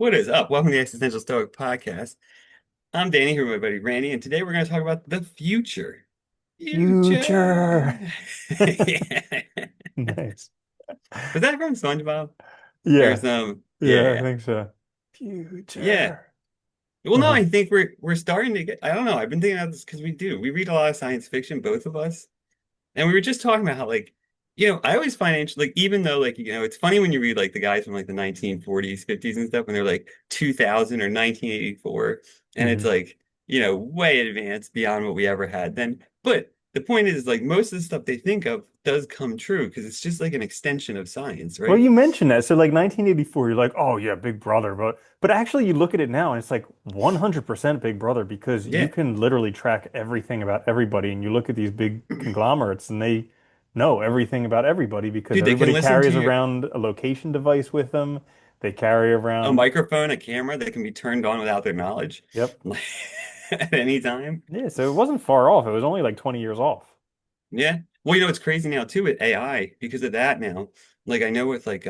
What is up? Welcome to the Existential Stoic Podcast. I'm Danny here with my buddy Randy, and today we're going to talk about the future. Future. Future. Yeah. Nice. Was that from SpongeBob? Or Yeah. some? Yeah, I Yeah. think so. Yeah. Future. Well, no, Uh-huh. I think we're starting to get. I don't know. I've been thinking about this because we do. We read a lot of science fiction, both of us. And we were just talking about how, like, I always find it like, even though, like, it's funny when you read, like, the guys from, like, the 1940s, 50s and stuff, when they're, like, 2000 or 1984, and it's, hmm like, way advanced beyond what we ever had then. But the point is, like, most of the stuff they think of does come true because it's just, like, an extension of science, Well, right? you mentioned that. So like 1984, you're like, oh yeah, Big Brother. But actually you look at it now and it's like 100% Big Brother because you Yeah. can literally track everything about everybody. And you look at these big conglomerates and they know everything about everybody because Dude, they can everybody listen to carries your around a location device with them. They carry a around, microphone, a camera that can be turned on without their knowledge yep. at any time. Yeah, so it wasn't far off. It was only like 20 years off. Yeah. Well, it's crazy now too with AI because of that now. Like I know with like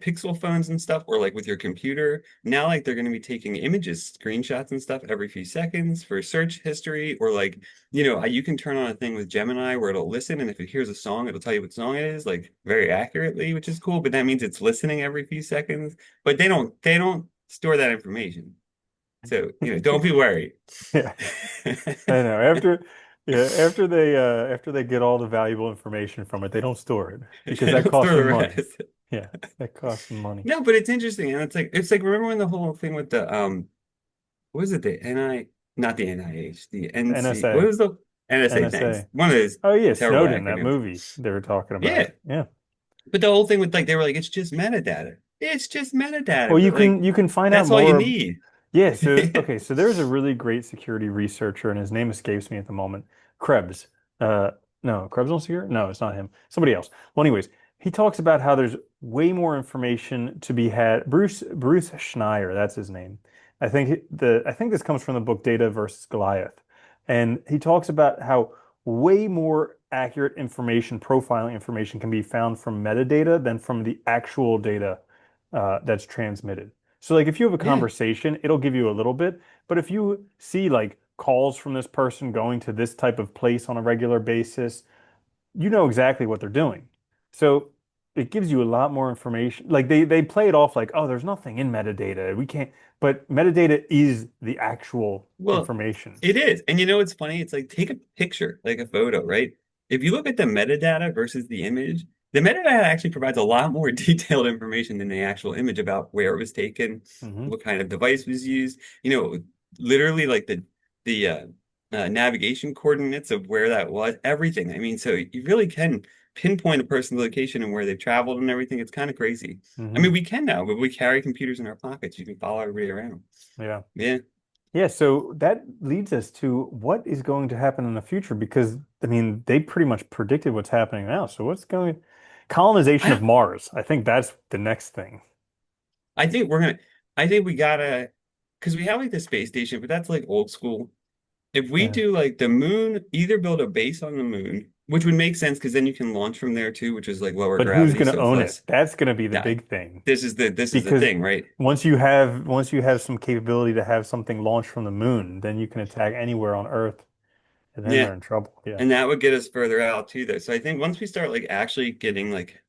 Pixel phones and stuff, or like with your computer, now like they're gonna be taking images, screenshots and stuff every few seconds for search history, or like, you can turn on a thing with Gemini where it'll listen and if it hears a song, it'll tell you what song it is, like very accurately, which is cool, but that means it's listening every few seconds. But they don't store that information. So, don't be worried. Yeah, I know. After they get all the valuable information from it, they don't store it because They that don't costs store the them money. rest. Yeah, that costs them money. No, but it's interesting, and it's like remember when the whole thing with the what was it, the NI, not the NIH, the NC, what NSA, was the NSA? Thanks, NSA. one of those Oh yeah, terrible Snowden, that acronyms. movie they were talking Yeah, about. Yeah. but the whole thing with like they were like it's just metadata. It's just Well, metadata, you but like can find out that's all you more. need. Yeah, so okay, so there's a really great security researcher, and his name escapes me at the moment. Krebs. Uh, no, Krebs on security? No, it's not him. Somebody else. Well, anyways, he talks about how there's way more information to be had. Bruce Schneier, that's his name. I think this comes from the book Data versus Goliath, and he talks about how way more accurate information, profiling information, can be found from metadata than from the actual data that's transmitted. So like if you have a Yeah. conversation, it'll give you a little bit, but if you see like calls from this person going to this type of place on a regular basis, you know exactly what they're doing. So it gives you a lot more information. Like they play it off like, oh, there's nothing in metadata. We can't, but metadata is the actual Well, information. it is. And it's funny. It's like take a picture, like a photo, right? If you look at the metadata versus the image, the metadata actually provides a lot more detailed information than the actual image about where it was taken, hmm what kind of device was used, literally like the navigation coordinates of where that was, everything. I mean, so you really can pinpoint a person's location and where they've traveled and everything. It's kind of crazy. I mean, hmm we can now, but we carry computers in our pockets. You can follow everybody around. Yeah. Yeah. Yeah, so that leads us to what is going to happen in the future because I mean they pretty much predicted what's happening now. So what's going colonization of I Mars? I think that's the next thing. I think we're gonna. I think we gotta, because we have like the space station, but that's like old school. If we Yeah. do like the moon, either build a base on the moon, which would make sense because then you can launch from there too, which is like lower But who's gravity, going to so it's own it? less. That's going to be the Yeah, big thing this is the because thing, right? once you have some capability to have something launched from the moon, then you can attack anywhere on Earth and then Yeah, they're in trouble. Yeah. and that would get us further out too, though. So I think once we start like actually getting like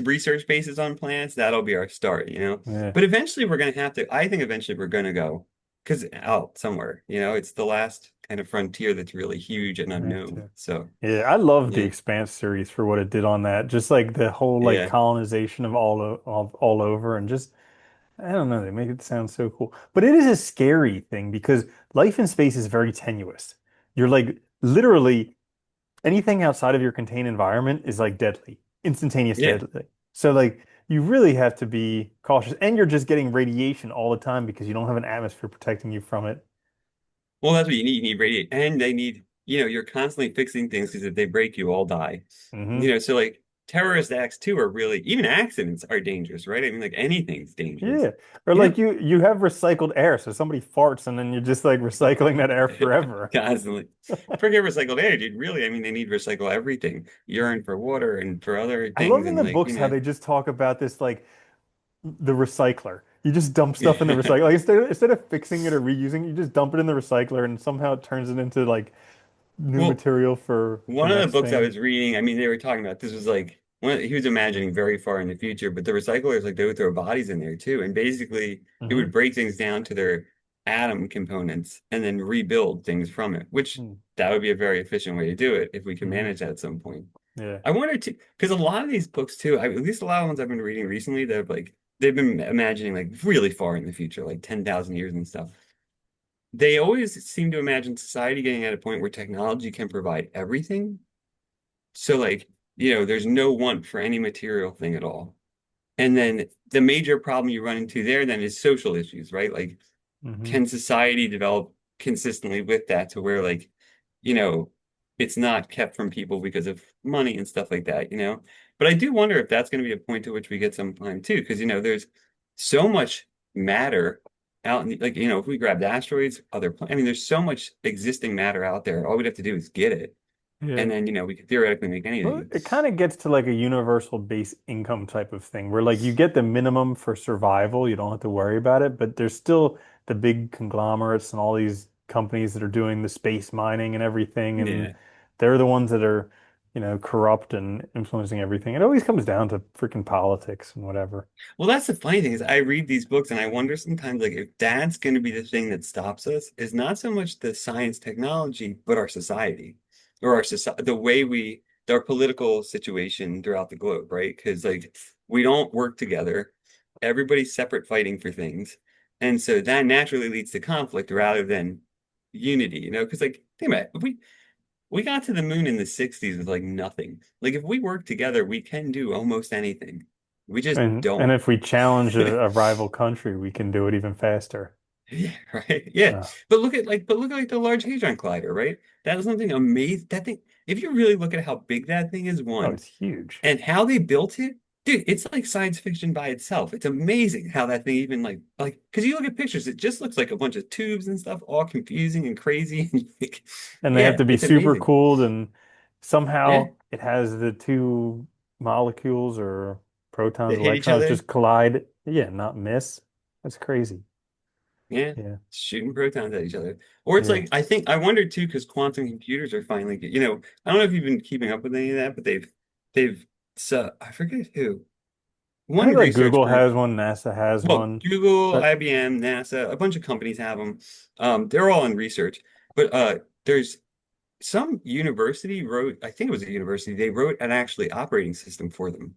research bases on planets, that'll be our start. Yeah. But eventually we're gonna have to. I think eventually we're gonna go because out somewhere. It's the last kind of frontier that's really huge and Me unknown. too. So Yeah, I love the yeah, Expanse series for what it did on that. Just like the whole like yeah, colonization of all over and just I don't know, they make it sound so cool. But it is a scary thing because life in space is very tenuous. You're like literally anything outside of your contained environment is like deadly, instantaneous yeah. deadly. So like you really have to be cautious and you're just getting radiation all the time because you don't have an atmosphere protecting you from it. Well, that's what you need. You need radiate, and they need. You're constantly fixing things because if they break, you all die. hmm So like terrorist acts too are really even accidents are dangerous, right? I mean, like anything's dangerous. Yeah. Or You know, like you have recycled air, so somebody farts and then you're just like recycling that air forever. constantly. Forget recycled air, dude. Really, I mean, they need to recycle everything. Urine for water and for other I things, love in and the like books how they just talk about this like the recycler. You just dump stuff in the recycle. Like instead of fixing it or reusing it, you just dump it in the recycler and somehow it turns it into like new Well, material for the one of the next books I thing. was reading, I mean, they were talking about this was like he was imagining very far in the future, but the recyclers like they would throw bodies in there too, and basically it Hmm. would break things down to their atom components and then rebuild things from it, which that would be a very efficient way to do it if we can Mm-hmm. manage that at some point. Yeah. I wonder too, because a lot of these books too, at least a lot of ones I've been reading recently, they've been imagining like really far in the future, like 10,000 years and stuff. They always seem to imagine society getting at a point where technology can provide everything. So like, there's no want for any material thing at all. And then the major problem you run into there then is social issues, right? Like, Hmm. can society develop consistently with that to where like, you know, it's not kept from people because of money and stuff like that? But I do wonder if that's going to be a point to which we get sometime too, because there's so much matter out in like, if we grabbed asteroids, I mean, there's so much existing matter out there. All we'd have to do is get it. Yeah. And then, we could theoretically make Well, anything. it kind of gets to like a universal base income type of thing where like you get the minimum for survival, you don't have to worry about it, but there's still the big conglomerates and all these companies that are doing the space mining and everything, and Yeah. they're the ones that are, corrupt and influencing everything. It always comes down to freaking politics and whatever. Well, that's the funny thing is I read these books and I wonder sometimes like if that's going to be the thing that stops us is not so much the science technology, but our society or our society, our political situation throughout the globe, right? Because like we don't work together. Everybody's separate fighting for things. And so that naturally leads to conflict rather than unity, because like, think about it, if we got to the moon in the 60s with like nothing. Like if we work together, we can do almost anything. We just And don't. if we challenge a rival country, we can do it even faster. Yeah, right. Yeah. Uh, But look at like the Large Hadron Collider, right? That is something amazing. That thing, if you really look at how big that thing is, oh, one, it's huge. and how they built it, dude, it's like science fiction by itself. It's amazing how that thing even like because you look at pictures, it just looks like a bunch of tubes and stuff, all confusing and crazy. Like, And they have yeah, to be it's super amazing. cooled, and Yeah, somehow it has the two molecules or they protons, hit each electrons other. just collide. Yeah, not miss. That's crazy. Yeah, Yeah. shooting protons at each other. Or it's Yeah. like I wonder too, because quantum computers are finally, I don't know if you've been keeping up with any of that, but they've so I forget who. I One think like research Google group, has one, NASA has well, one, Google, but IBM, NASA, a bunch of companies have them. They're all in research, but there's some university wrote, I think it was a university, they wrote an actually operating system for them.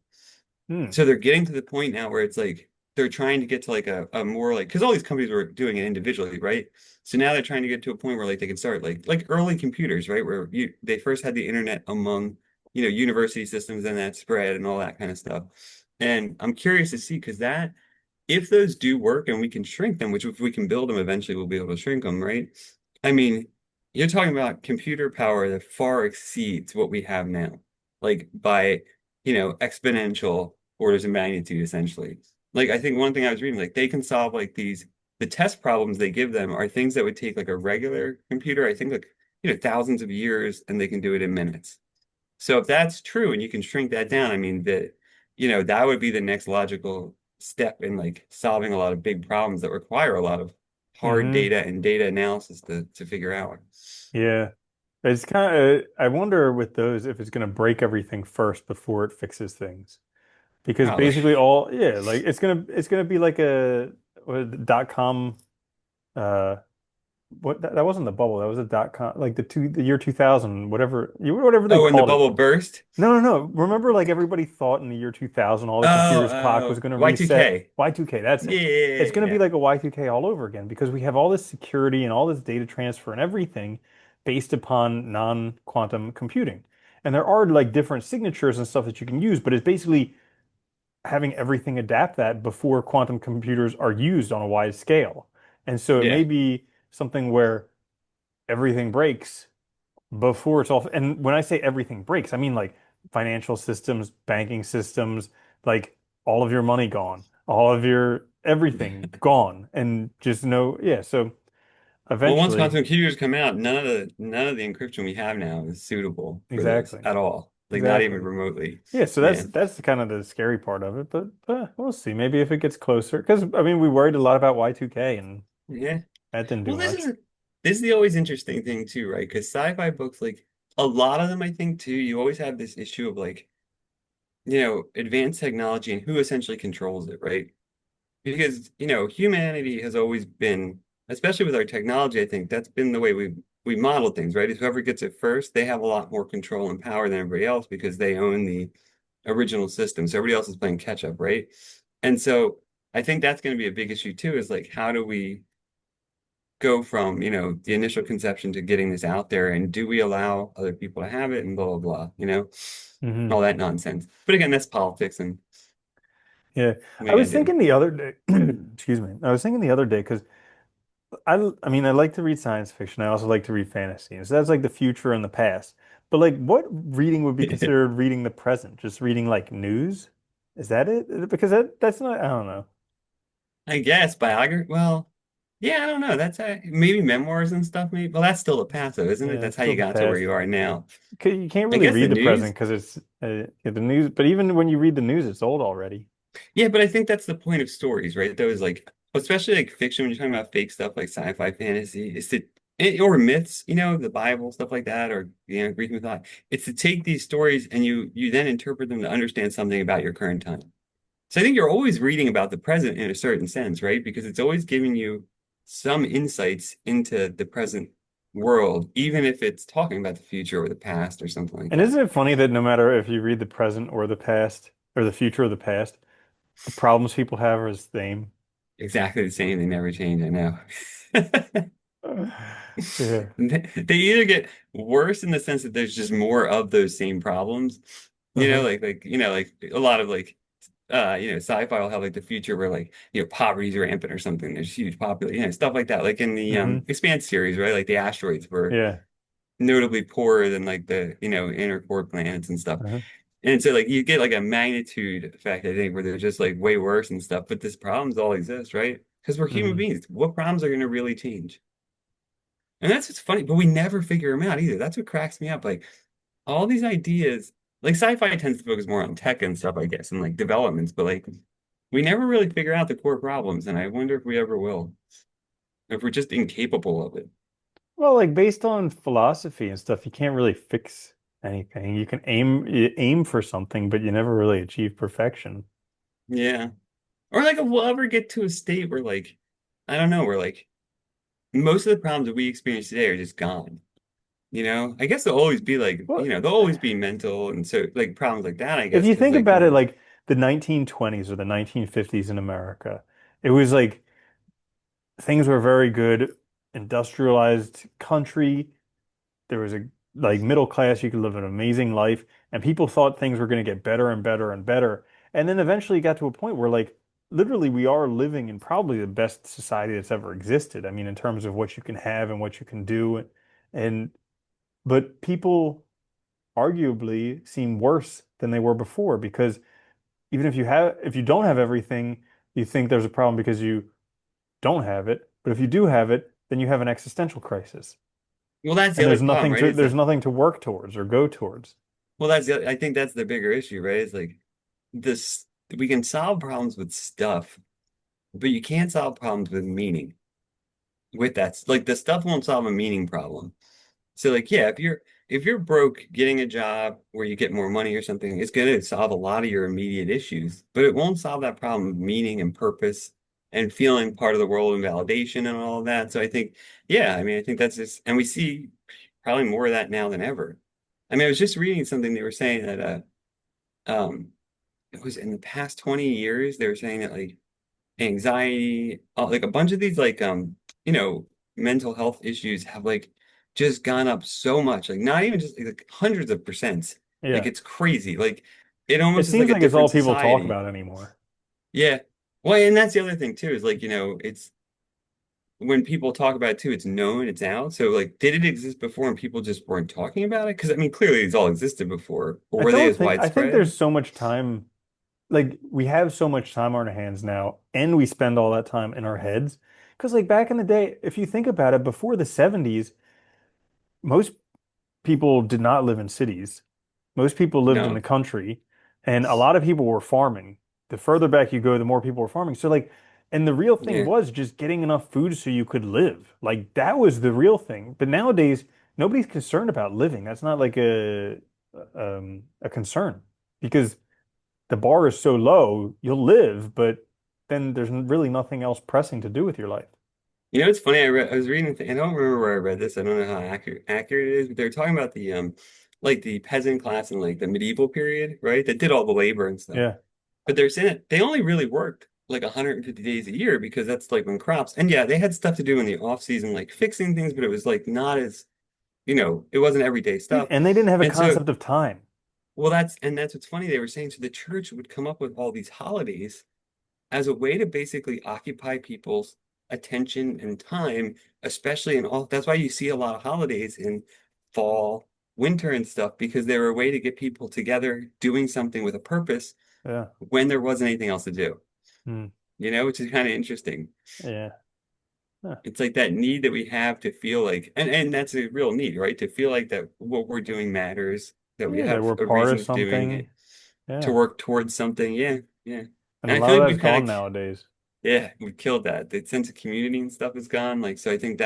hmm. So they're getting to the point now where it's like they're trying to get to like a more like because all these companies were doing it individually, right? So now they're trying to get to a point where like they can start like early computers, right? Where they first had the internet among university systems and that spread and all that kind of stuff. And I'm curious to see because that if those do work and we can shrink them, which if we can build them eventually we'll be able to shrink them, right? I mean, you're talking about computer power that far exceeds what we have now, like by exponential orders of magnitude, essentially. Like I think one thing I was reading, like they can solve like the test problems they give them are things that would take like a regular computer, I think like thousands of years, and they can do it in minutes. So if that's true and you can shrink that down, I mean that would be the next logical step in like solving a lot of big problems that require a lot of hard Hmm. data and data analysis to figure out. Yeah. It's kind of, I wonder with those if it's going to break everything first before it fixes things. Because Probably. basically yeah, like it's gonna be like a what, dot com uh that wasn't the bubble, that was a dot com, like the year 2000, whatever they Oh, when the called it. bubble burst? No, no, no. Remember, like everybody thought in the year 2000, all the Oh, computers clock was oh, going to reset. Y2K. Y2K, that's it. It's going to be Yeah. like a Y2K all over again because we have all this security and all this data transfer and everything based upon non-quantum computing. And there are like different signatures and stuff that you can use, but it's basically having everything adapt that before quantum computers are used on a wide scale. And so it may Yeah. be something where everything breaks before it's all. And when I say everything breaks, I mean like financial systems, banking systems, like all of your money gone, all of your everything gone, and just no, yeah. So Well, once eventually, quantum computers come out, none of the encryption we have now is suitable for those exactly. at all. like not even Exactly. remotely. Yeah, so Yeah. that's the kind of the scary part of it, but we'll see. Maybe if it gets closer, because I mean, we worried a lot about Y2K, and Yeah. that didn't do Well, much. this is the always interesting thing too, right? Because sci-fi books, like a lot of them, I think too, you always have this issue of like, advanced technology and who essentially controls it, right? Because, humanity has always been, especially with our technology, I think that's been the way we model things, right? Is whoever gets it first, they have a lot more control and power than everybody else because they own the original system. So everybody else is playing catch up, right? And so I think that's going to be a big issue too, is like how do we go from, the initial conception to getting this out there and do we allow other people to have it and blah blah blah, Hmm. all that nonsense. But again, that's politics and Yeah, what are I you was gonna do? thinking the other day. Excuse me. I was thinking the other day because I mean, I like to read science fiction. I also like to read fantasy. And so that's like the future and the past. But like, what reading would be considered reading the present? Just reading like news? Is that it? Because that's not. I don't know. I guess biography. Well, yeah, I don't know. That's maybe memoirs and stuff. Maybe. Well, that's still the past, though, isn't it? Yeah, That's it's how still you the got to where past. you are now. You can't I really guess the read the present news. because it's yeah, the news. But even when you read the news, it's old already. Yeah, but I think that's the point of stories, right? That was like, especially like fiction when you're talking about fake stuff like sci-fi, fantasy, is to or myths, the Bible, stuff like that, or Greek mythology. It's to take these stories and you then interpret them to understand something about your current time. So I think you're always reading about the present in a certain sense, right? Because it's always giving you some insights into the present world, even if it's talking about the future or the past or something like And that. isn't it funny that no matter if you read the present or the past or the future or the past, the problems people have are the same. Exactly the same. They never change, I know. Yeah. They either get worse in the sense that there's just more of those same problems, Uh-huh. like a lot of like sci-fi will have like the future where like, poverty's rampant or something. There's huge population, stuff like that. Like in the Hmm. Expanse series, right? Like the asteroids were Yeah. notably poorer than like the, inner core planets and stuff. Uh-huh. And so like you get like a magnitude effect, I think, where they're just like way worse and stuff, but this problems all exist, right? Because we're human Hmm. beings. What problems are going to really change? And that's what's funny, but we never figure them out either. That's what cracks me up. Like all these ideas, like sci-fi tends to focus more on tech and stuff, I guess, and like developments, but like we never really figure out the core problems, and I wonder if we ever will, if we're just incapable of it. Well, like based on philosophy and stuff, you can't really fix anything. You aim for something, but you never really achieve perfection. Yeah. Or like if we'll ever get to a state where like, I don't know, where like most of the problems that we experience today are just gone. I guess there'll always be like, Well, there'll always be mental and so like problems like that, I if guess, you because think like, about it, like the 1920s or the 1950s in America, it was like things were very good, industrialized country. There was a like middle class, you could live an amazing life, and people thought things were going to get better and better and better. And then eventually got to a point where like literally we are living in probably the best society that's ever existed. I mean, in terms of what you can have and what you can do. And but people arguably seem worse than they were before because even if you don't have everything, you think there's a problem because you don't have it. But if you do have it, then you have an existential crisis. well, that's the And other problem, right? there's nothing to work towards or go towards. I think that's the bigger issue, right? It's like this, we can solve problems with stuff, but you can't solve problems with meaning. With that, like the stuff won't solve a meaning problem. So like, yeah, if you're broke, getting a job where you get more money or something, it's going to solve a lot of your immediate issues, but it won't solve that problem of meaning and purpose and feeling part of the world and validation and all of that. So I think, yeah, I mean, I think that's just, and we see probably more of that now than ever. I mean, I was just reading something they were saying that um it was in the past 20 years, they were saying that like anxiety, like a bunch of these like you know, mental health issues have like just gone up so much. Like not even just like hundreds of percents. Like Yeah. it's crazy. Like it It almost is like seems a like it's all different people talk society. about anymore. Yeah. Well, and that's the other thing too, is like, it's when people talk about it too, it's known, it's out. So like, did it exist before and people just weren't talking about it? Because I mean, clearly it's all existed before, or were they as I think widespread? there's so much time, like we have so much time on our hands now, and we spend all that time in our heads. Because like back in the day, if you think about it, before the 70s, most people did not live in cities. Most people lived in the No. country, and a lot of people were farming. The further back you go, the more people were farming. So like, and the real thing Yeah. was just getting enough food so you could live. Like that was the real thing. But nowadays, nobody's concerned about living. That's not like a concern because the bar is so low, you'll live, but then there's really nothing else pressing to do with your life. You know, it's funny. I was reading. I don't remember where I read this. I don't know how accurate it is, but they were talking about the like the peasant class in like the medieval period, right? That did all the labor and stuff. Yeah, But they're saying they only really worked like 150 days a year because that's like when crops. And yeah, they had stuff to do in the off season, like fixing things, but it was like not as, it wasn't everyday dude, stuff. and they didn't have a And so, concept of time. well, that's what's funny. They were saying so the church would come up with all these holidays as a way to basically occupy people's attention and time, especially in all. That's why you see a lot of holidays in fall, winter, and stuff, because they were a way to get people together doing something with a purpose Yeah. when there wasn't anything else to do, Hmm. which is kind of interesting. Yeah. Huh. It's like that need that we have to feel like, and that's a real need, right? To feel like that what we're doing matters, that we Yeah, that we're have a part of reason for doing something. it, to Yeah. work towards something. Yeah, yeah. And a And I lot feel of like that's we've kind gone of nowadays. yeah, we killed that. The sense of community and stuff is gone. Like, so I think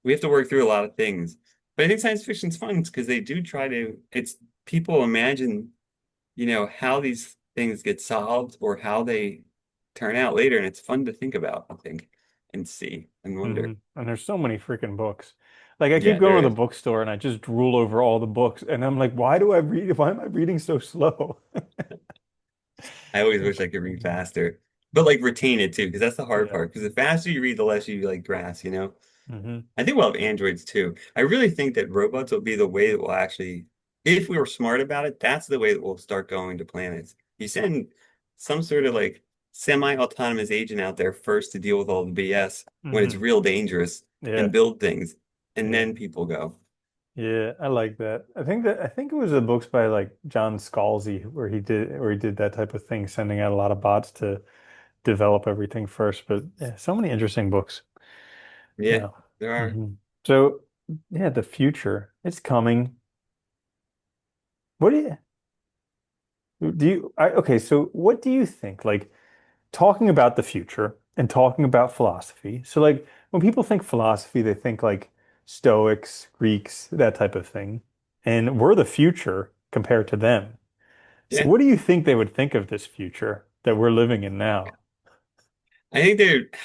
we have to work through a lot of things. But I think science fiction's fun because they do try to, it's people imagine, how these things get solved or how they turn out later. And it's fun to think about, I think, and see and Hmm. wonder. And there's so many freaking books. Like I keep Yeah, going there to the is. bookstore and I just drool over all the books. And I'm like, why do I read? Why am I reading so slow? I always wish I could read faster, but like retain it too, because that's the hard Yeah. part. Because the faster you read, the less you like grasp. Hmm. I think we'll have androids too. I really think that robots will be the way that will actually, if we were smart about it, that's the way that we'll start going to planets. You send some sort of like semi-autonomous agent out there first to deal with all the BS when it's Hmm. real dangerous and Yeah. build things, and Yeah. then people go. Yeah, I like that. I think it was the books by like John Scalzi where he did that type of thing, sending out a lot of bots to develop everything first. But yeah, so many interesting books. Yeah, Yeah. there are. Hmm. So yeah, the future, it's coming. What do you okay, so what do you think? Like talking about the future and talking about philosophy. So like when people think philosophy, they think like Stoics, Greeks, that type of thing. And we're the future compared to them. So Yeah, what do you think they would think of this future that we're living in now? I think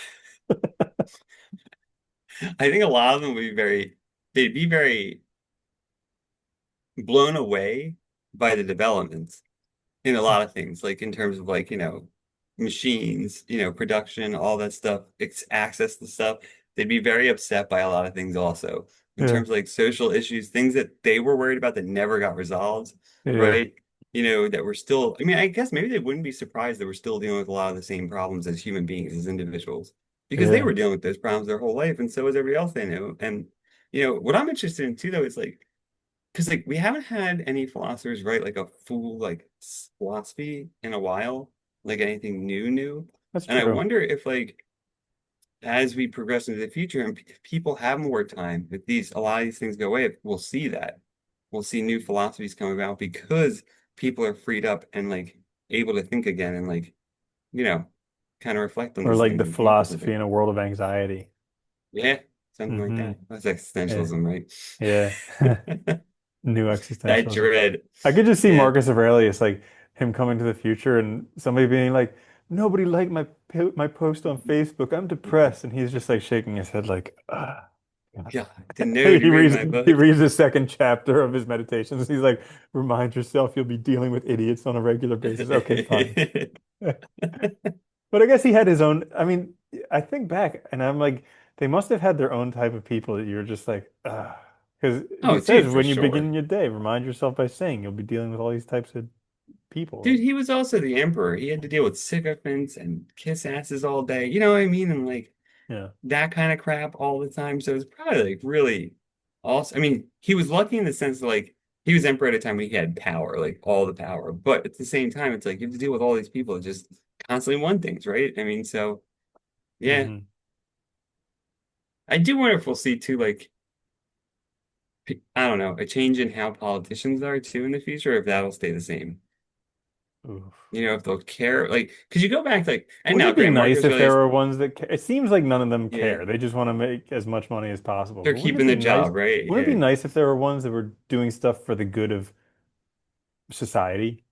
I think a lot of them they'd be very blown away by the developments in a lot of things, like in terms of like, machines, production, all that stuff, access to stuff. They'd be very upset by a lot of things also, in Yeah. terms of like social issues, things that they were worried about that never got resolved, Yeah. right? That we're still, I mean, I guess maybe they wouldn't be surprised that we're still dealing with a lot of the same problems as human beings, as individuals, because they Yeah. were dealing with those problems their whole life, and so is everybody else they knew. And, what I'm interested in too, though, is like, because like we haven't had any philosophers write like a full like philosophy in a while, like anything new. That's And I true. wonder if like as we progress into the future and people have more time, if a lot of these things go away, we'll see that. We'll see new philosophies come about because people are freed up and like able to think again and like, you know, kind of reflect on Or these like things the and come up with philosophy something. in a world of anxiety. Yeah, something like Hmm. that. That's Yeah. existentialism, right? Yeah. New That existentialism. dread. I could just see Yeah. Marcus Aurelius like him coming to the future and somebody being like, nobody liked my post on Facebook. I'm depressed. And he's just like shaking his head like, ah. God. God, I didn't know you read my He book. reads the second chapter of his meditations. He's like, remind yourself you'll be dealing with idiots on a regular basis. Okay, fine. But I guess he had his own. I mean, I think back and I'm like, they must have had their own type of people that you're just like, ah. Because he Oh, says dude, for when you sure. begin your day, remind yourself by saying you'll be dealing with all these types of Dude, people. he was also the emperor. He had to deal with sycophants and kiss asses all day. You know what I mean? And like Yeah. that kind of crap all the time. So it's probably like really awesome. I mean, he was lucky in the sense that like he was emperor at a time when he had power, like all the power. But at the same time, it's like you have to deal with all these people that just constantly want things, right? I mean, so yeah. Hmm. I do wonder if we'll see too, like I don't know, a change in how politicians are too in the future, if that'll stay the same. Oof. You know, if they'll care, like, because you go back, like, and Wouldn't now, it be Grant nice Marcos if really there is, were ones that ca it seems like none of them yeah, care. They just want to make as much money as possible. they're But wouldn't it keeping be their nice? job, right? Wouldn't it be Yeah. nice if there were ones that were doing stuff for the good of society?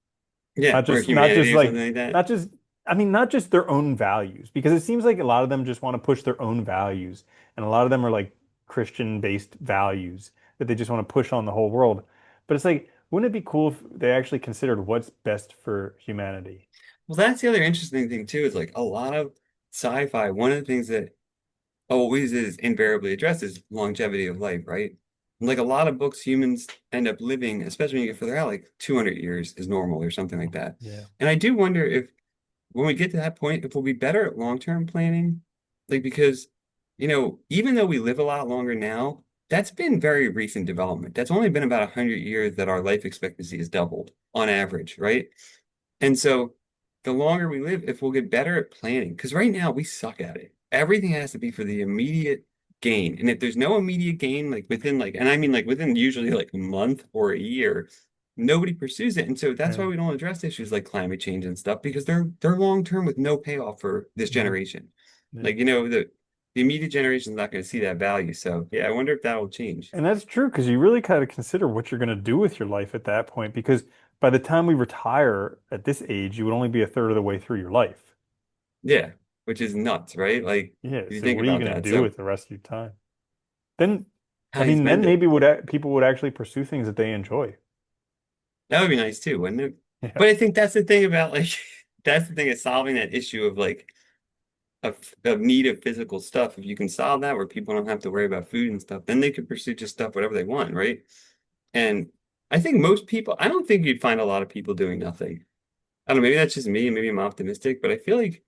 Yeah. Not Or just not just humanity or like something like that. not just I mean not just their own values because it seems like a lot of them just want to push their own values and a lot of them are like Christian based values that they just want to push on the whole world. But it's like wouldn't it be cool if they actually considered what's best for humanity? Well, that's the other interesting thing too, is like a lot of sci-fi, one of the things that always is invariably addressed is longevity of life, right? Like a lot of books, humans end up living, especially when you get further out, like 200 years is normal or something like that. Yeah. And I do wonder if when we get to that point, if we'll be better at long-term planning, like because, even though we live a lot longer now, that's been very recent development. That's only been about 100 years that our life expectancy has doubled on average, right? And so the longer we live, if we'll get better at planning, because right now we suck at it. Everything has to be for the immediate gain. And if there's no immediate gain, like within and I mean like within usually like a month or a year, nobody pursues it. And so that's why Yeah. we don't address issues like climate change and stuff, because they're long term with no payoff for this Yeah. generation. Yeah. Like, the immediate generation is not going to see that value. So yeah, I wonder if that will change. And that's true because you really kind of consider what you're going to do with your life at that point because by the time we retire at this age, you would only be a third of the way through your life. Yeah, which is nuts, right? Like Yeah, if you so think what are you about going to that. do So with the rest of your time? Then, how I do you mean, then spend it? maybe people would actually pursue things that they enjoy. That would be nice too, wouldn't it? Yeah. But I think that's the thing about like that's the thing of solving that issue of like of need of physical stuff. If you can solve that where people don't have to worry about food and stuff, then they can pursue just stuff whatever they want, right? And I think most people, I don't think you'd find a lot of people doing nothing. I don't know, maybe that's just me, maybe I'm optimistic, but I feel like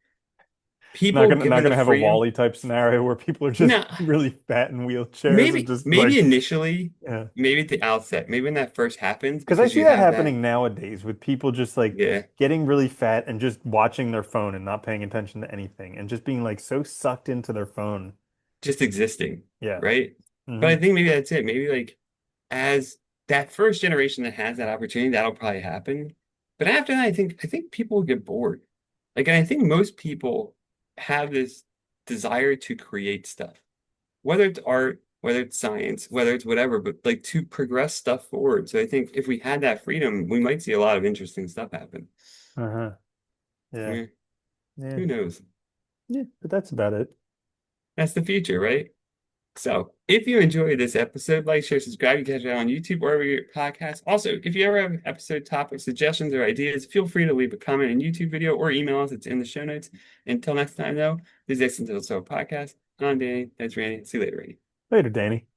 people Not given the gonna have a freedom, Wall-E type scenario where people are just no, really fat in wheelchairs and maybe just maybe like, initially, yeah. maybe at the outset, maybe when that first happens, Because I because see you that have that, happening nowadays with people just like yeah, getting really fat and just watching their phone and not paying attention to anything and just being like so sucked into their phone. just existing, Yeah. right? But Hmm. I think maybe that's it. Maybe like as that first generation that has that opportunity, that'll probably happen. But after that, I think people will get bored. Like, and I think most people have this desire to create stuff, whether it's art, whether it's science, whether it's whatever, but like to progress stuff forward. So I think if we had that freedom, we might see a lot of interesting stuff happen. Uh-huh. Yeah. Yeah, Yeah. who knows? Yeah. But that's about it. That's the future, right? So, if you enjoyed this episode, like, share, subscribe. You can catch it on YouTube or wherever you get podcasts. Also, if you ever have episode topic suggestions or ideas, feel free to leave a comment in YouTube video or email us. It's in the show notes. Until next time, though, this is Extended Podcast. I'm Danny. That's Randy. See you later, Randy. Later, Danny.